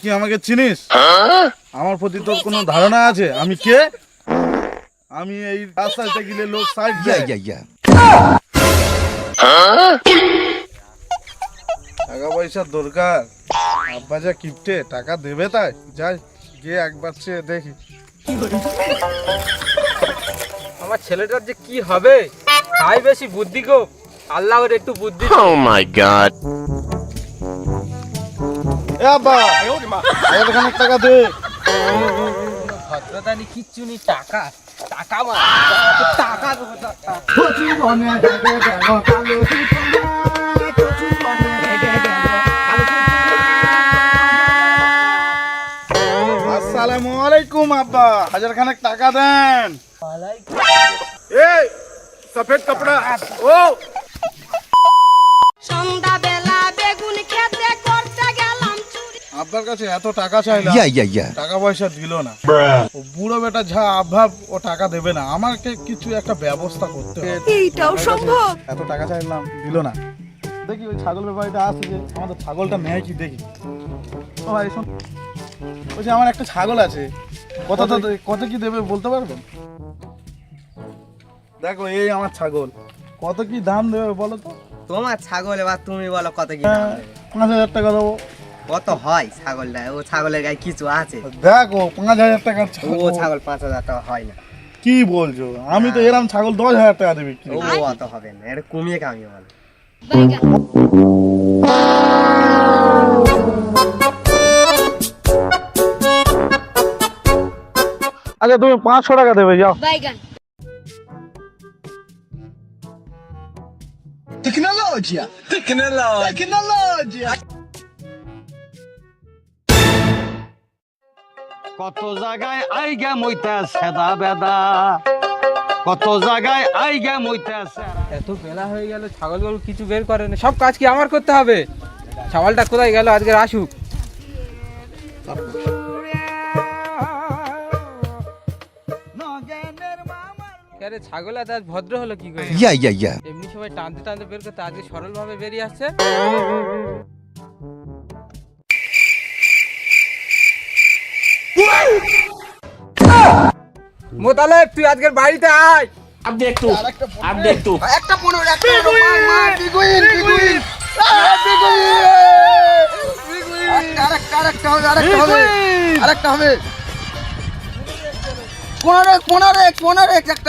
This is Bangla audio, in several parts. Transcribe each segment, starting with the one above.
কি আমাকে চিনিস? আমার প্রতি তোর কোনো ধারণা আছে আমি কে? আমি এই রাস্তায় গেলে লোক সাইড দেয়। টাকা পয়সার দরকার, আব্বা যা কিপটে, টাকা দেবে তাই যাই গিয়ে একবার চেয়ে দেখি। আমার ছেলেটার যে কি হবে, তাই বেশি বুদ্ধি গো, আল্লাহ ওর একটু বুদ্ধি। Oh my god. এ আব্বা, খানিক টাকা দে। ভদ্রতা নি কিচ্ছু নি, টাকা টাকা মা টাকা আসসালামু আলাইকুম আব্বা, 1000 খানেক টাকা দেন। এই সফেদ কাপড়া ও সন্ধ্যাবেলা বেগুন খেতে করতে গেলাম চুরি। আব্বার কাছে এত টাকা চাইলাম, টাকা পয়সা দিল না। ও বুড়ো বেটা যা আভাব, ও টাকা দেবে না, আমাকে কিছু একটা ব্যবস্থা করতে হবে। এইটাও সম্ভব? এত টাকা চাইলাম দিল না। দেখি ওই ছাগল ব্যাপারীটা আসছে যে আমাদের ছাগলটা নেয় কি দেখি। ও ভাই শোন, বলছি আমার একটা ছাগল আছে, কত কি দেবে বলতে পারবেন? দেখো এই আমার ছাগল, কত কি দাম দেবে বলো তো? তোমার ছাগল, এবার তুমি বলো কত কি দাম দেবে? 5000 টাকা দেবো। কত হয় ছাগলটা? ও ছাগলের গায়ে কিছু আছে? দেখো 5000 টাকার ও ছাগল। ছাগল 5000 টাকা হয় না। কি বলছো? আমি তো এরম ছাগল 10000 টাকা দেবে কি? ও অত হবে না, এটা কমিয়ে কামিয়ে বলো। আচ্ছা তুমি 500 টাকা দেবে, যাও। বাইগান। কত জায়গায় আইগা মইতা সেদা বেদা, কত জায়গায় আইগা মইতা। এত বেলা হয়ে গেল, ছাগলগুলো কিছু বের করে না, সব কাজ কি আমার করতে হবে? ছাগলটা কোথায় গেল? আজকে আসুক। আরে ছাগল আজ ভদ্র হলো কি করে? এমনি সবাই টানতে টানতে বের করতে, আজকে সরল ভাবে বেরিয়ে আসছে। মোতালেব তুই আজকের বাড়িতে আয়। একটা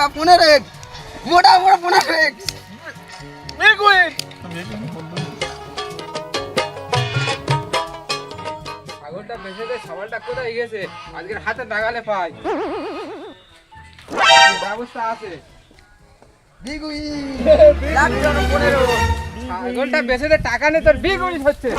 15 মোটা মোটা 15 ছাগলটা বেঁচে দে, ছাগলটা কোথায় গেছে? আজকের হাতে নাগালে পাই, ব্যবস্থা আছে। ছাগলটা বেঁচে দে, টাকা নেই তোর বিগুড়ি হচ্ছে।